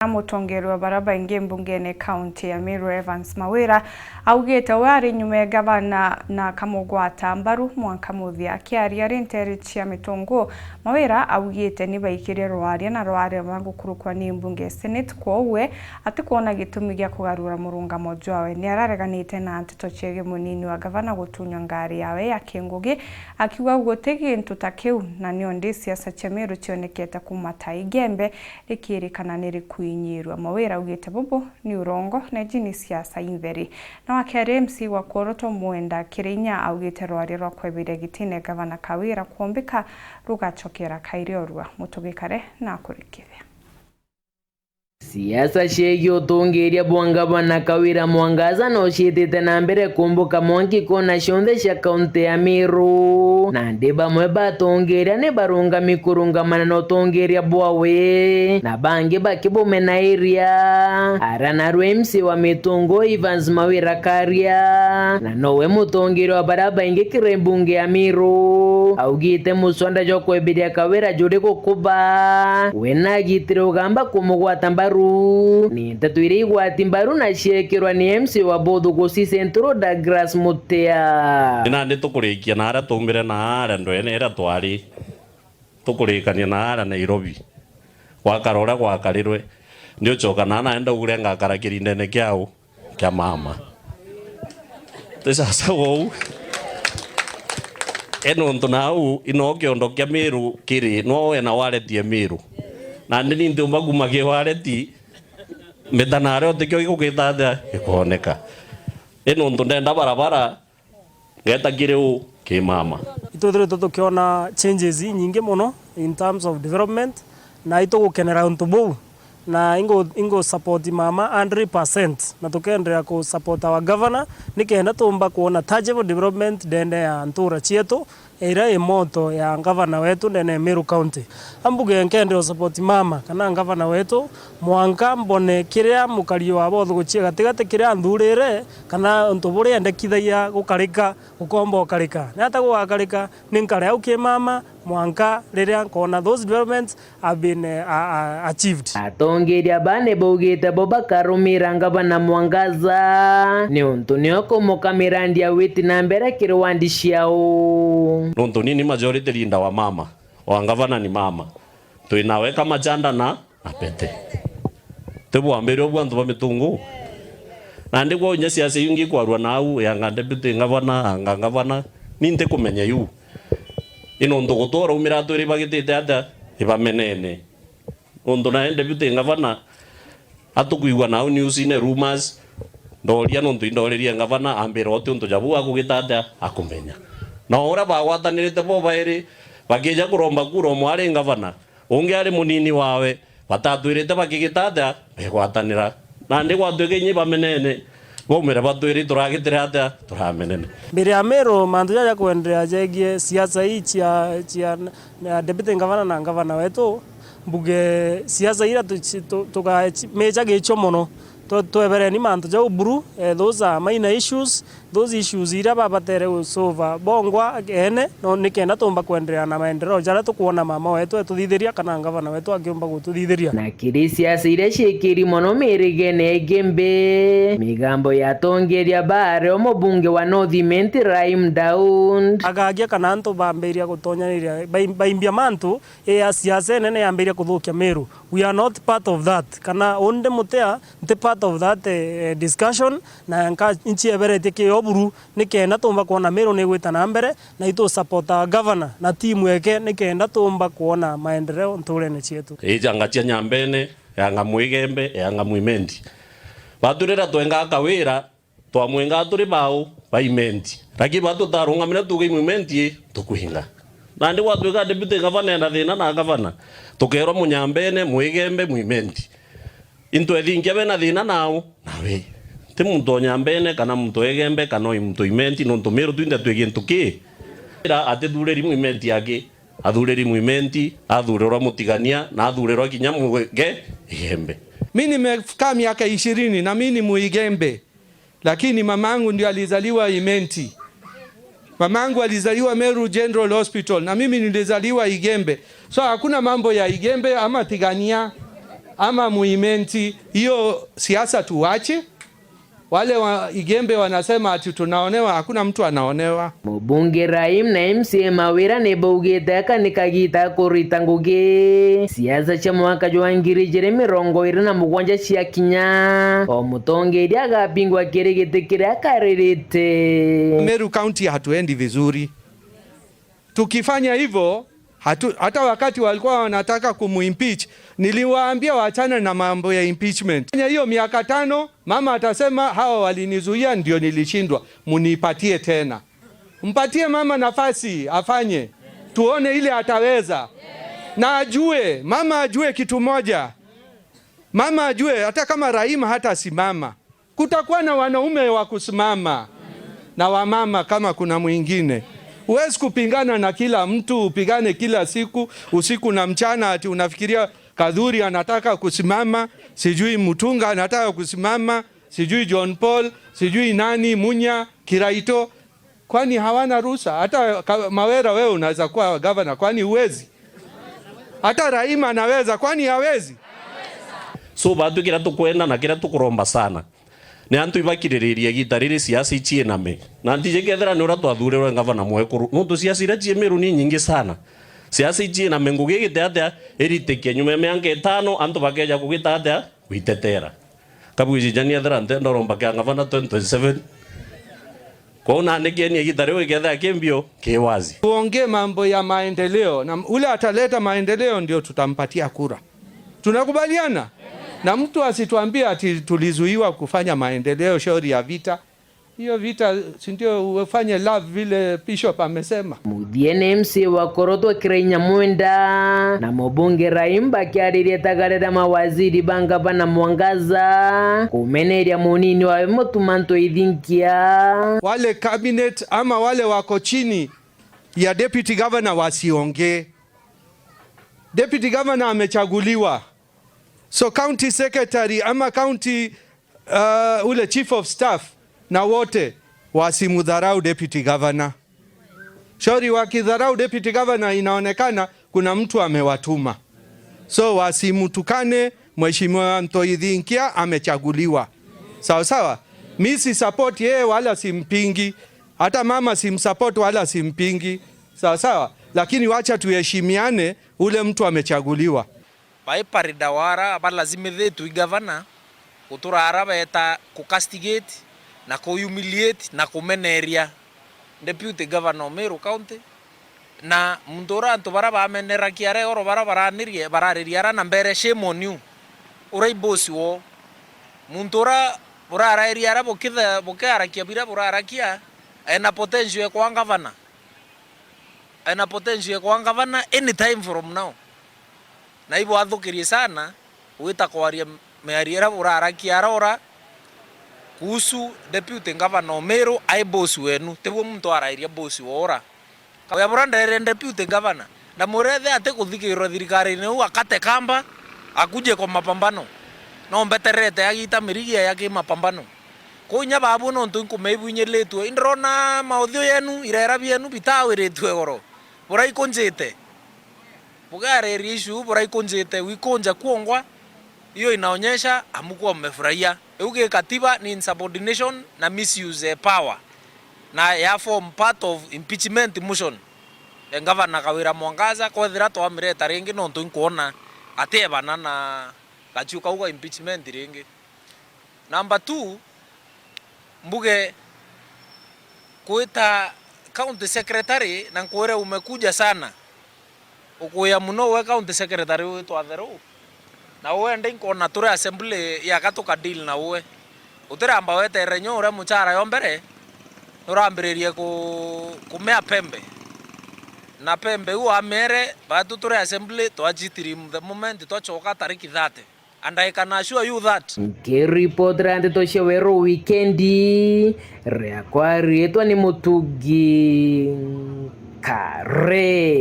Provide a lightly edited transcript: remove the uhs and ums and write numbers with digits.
Mutongero wa baraba inge mbungene county ya Meru Evans Mawira augete wari nyume gavana na kamugwata mbaru mwanka muthia kiaria renteri cia mitongo. Mawira augete ni baikire rwaria na rwaria magukurukwa ni mbunge senate kwowe ati kuona gitumi gya kugarura murungamo jwawe ni arareganite na antito chege munini wa gavana gutunya ngari yawe ya Kingugi akiuga gutege ntutakeu na nionde siasa cia Meru cionekete kumata igembe likirikana nirikui Nyirwa. Mawira ugete bobo ni urongo na jini siasa inveri na wakere MC wa Koroto Mwenda Kirinya augete rwari rwa kwebire gitine gavana Kawira kuombika rugachokera kairiorwa mutugikare na kurikire siasa shegyo tongeria bwangavana Kawira Mwangaza no shitete na mbere kumbuka mwanki kona shonde sha kaunti ya Meru na ndeba mweba tongeria ne barunga mikurungamana no tongeria bwawe na bange bakibume na area arana MC wa mitongo Evans Mawira Karia na nowe mutongeria wa baraba inge kirembunge ya Meru augite musonda jo kwebiria Kawira jode kukuba wena gitire ugamba kumugwata mbaru ni tatuire igwati mbaru na ciekirwa ni MC wa Bodho Gosi Centro Douglas Mutea ina ndi tukurikia na ara tumire na ara ndwene era twari tukurikania na ara Nairobi kwa karora kwa karirwe ndio choka na naenda ugure ngakara kirindene kyao kya mama tesa wo eno ntunau inokyo ndokya Meru kiri no we na waretie Meru na ndi ndio magumage wareti metanare otekyo igukitanda ikoneka eno ntundenda barabara ngeta kireu ki mama itodre tukiona changes nyingi muno in terms of development na itugukenera untubu na ingo support mama 100% na tukendelea ku support our governor nikenda tumba kuona tangible development dende ya ntura chietu era emoto ya gavana wetu ndene Meru County ambuge nkende support mama kana gavana wetu mwanka mbone kiria mukario wa Bodho guchia gatigate kiria nthurire kana ntuburi endekithaia gukarika gukombo karika nata gukarika ninkare au ki mama mwanka riria kona those developments have been achieved. Atongeria bane bogete boba karumira gavana Mwangaza ni untu nioko mukamirandi witi na mbere kirwandi ciao nonto nini majority linda wa mama wa gavana ni mama tuinawe kama janda na pete tebu ambere obwantu ba mitungu na ndi kwa nyasi ase yungi kwarwa nau ya ngande bite gavana ninte kumenya yu ino ndo gotora umira tori bagitete ata ibamenene ondo na ende bite gavana atukuigwa nau news ine rumors ndoria nonto indoreria gavana ambere ote onto jabu akugitata akumenya na ora bagwatanirite bo bairi bakija kuromba kuro mwari gavana ungi ari munini wawe batatwirite bakigitata begwatanira na ndi gwatwike nyi bamenene bomere batwiri turagitire ata turamenene mbere ya Meru mandu ya kuendelea jegie siasa hii chia deputy gavana na gavana wetu mbuge siasa ira tuka mecha gecho mono to ebere ni mantu ja uburu those are minor issues those issues ira babatere solve bongwa ene no nikenda tumba kuendelea na maendeleo jara tukuona mama wetu etuthitheria kana gavana wetu akiomba gututhithiria na kirisia ire shikiri mono mirigene gembe migambo ya tongeria bare omubunge wa North Raim Down agagia kana antu bamberia gutonyaniria baimbia mantu ya siasa nene yamberia kuthukia Meru. We are not part of that kana onde mutea nte part of that discussion na nka inchi ebere teke oburu nikenda tumba kuona Meru ni gwita na mbere na itu support governor na timu yake nikenda tumba kuona maendeleo nturene chietu ija ngatia nyambene yanga mwigembe yanga mwimendi baturira twenga Kawira twamwenga turi bau baimendi raki batu tarunga mina tuge mwimendi tukuhinga nandi watweka deputy gavana na thina na gavana tukero munyambene mwigembe mwimendi into ethingia bena thina nao nawe ti muntu nyambene kana muntu egembe kana muntu imendi no ntumiro twinde twege ntuki ira ate thureri mwimendi yake athureri mwimendi athurerwa mutigania na athurerwa kinya mwege igembe mimi nimekaa miaka 20 na mimi ni muigembe lakini mamangu ndio alizaliwa Imenti. Mamangu alizaliwa Meru General Hospital na mimi nilizaliwa Igembe. So hakuna mambo ya Igembe ama Tigania. ama muimenti. Hiyo siasa tuwache. Wale wa Igembe wanasema ati tunaonewa, hakuna mtu anaonewa. Mbunge Raim na MCA Mawira nebogete kanikagita kurita ngugi siasa cha mwaka jwa ngiri Jeremy Rongo irina mugwanja cia kinya omutongeria agapingwa kirigite kiria karirite. Meru County hatuendi vizuri. Tukifanya hivyo hata wakati walikuwa wanataka kumuimpeach, niliwaambia waachane na mambo ya impeachment. Hiyo miaka 5 mama atasema hawa walinizuia ndio nilishindwa, munipatie tena. Mpatie mama nafasi afanye, tuone ile ataweza. Na ajue, mama ajue kitu moja. Mama ajue hata kama Raima hata simama, kutakuwa na wanaume wa kusimama na wamama kama kuna mwingine. Huwezi kupingana na kila mtu, upigane kila siku, usiku na mchana, ati unafikiria Kadhuri anataka kusimama, sijui Mutunga anataka kusimama, sijui John Paul, sijui nani, Munya, Kiraito. Kwani hawana ruhusa? Hata Mawera wewe unaweza kuwa governor, kwani huwezi? Hata Raima anaweza, kwani hawezi? So bado kila tukwenda na kila tukuromba sana. Ni antu ibakiririria gitariri siasa ichie name. Na ndije kethera ni uratwa thurerwe ngavana mwekuru. Nundu siasa irachi Meru ni nyingi sana. Siasa ichie name ngugi giteatea eritekia nyume miange 5 antu bakeja kugitatea witetera. Kabwiji jani athera ntendo romba kya ngavana 2027. Kwa una negeni gitariri gekethera kembio kiwazi. Tuongee mambo ya maendeleo na ule ataleta maendeleo ndio tutampatia kura. Tunakubaliana? Na mtu asituambie ati tulizuiwa kufanya maendeleo shauri ya vita. Hiyo vita si ndio ufanye love vile Bishop amesema. Mudiene MC wa Korotwa Kirenya Mwenda na mbunge Raim bakiaririe tagarera mawaziri bangaba na Mwangaza kumeneria munini wa Mutumanto Ithinkia. Wale cabinet ama wale wako chini ya deputy governor wasiongee. Deputy governor amechaguliwa. So county secretary ama county ule chief of staff na wote wasimudharau deputy governor. Shauri wakidharau deputy governor inaonekana kuna mtu amewatuma. So wasimutukane Mheshimiwa Ithinkia amechaguliwa. Sawa sawa. Mimi si support yeye wala simpingi. Hata mama simsupport wala simpingi. Sawa sawa. Lakini wacha tuheshimiane, ule mtu amechaguliwa. Paipari dawara abalazimithe tu governor kuturara beta ku castigate na ku humiliate na ku meneria deputy governor Meru County na mundora antu bara bamenera kiare oro bara baranirie barariria na mbere shame on you urai boss wo mundora burara iriara bokitha bokara kiabira burara kia ena potential kwa governor anytime from now. Na hivyo athukirie sana wita kwaria meariera burara kiarora kuhusu deputy governor Meru ai boss wenu tebu mtu arairia boss wora kwa buranda deputy governor na murethe ate kuthikirwa thirikari ni u akate kamba akuje kwa mapambano no mbeterete agita mirigia yake mapambano kunya babu no ntu kumeibunyeletu indrona maudhio yenu irera bienu bitawiretwe goro burai konjete bugare rishu burai konjete wikonja kuongwa. Hiyo inaonyesha hamkuwa mmefurahia. Euge katiba ni insubordination na misuse power na ya form part of impeachment motion. Governor Kawira Mwangaza kwa thira to amireta ringi no ntu nkuona atebana na gachuka uga impeachment ringi. Number 2 mbuge kuita county secretary na nkuore umekuja sana. Ukuya muno we county secretary wetu atheru. Na uwe ndinkuona ture assembly ya gatuka deal na uwe. Utiramba wetere nyo ure muchara yombere. Urambiririe kumea pembe. Na pembe uwa amere batu ture assembly twajitirim the moment twachoka tariki 30. And I can assure you that. Report rande toshewero weekendi. Reakwari etwa ni Mutugi Kare.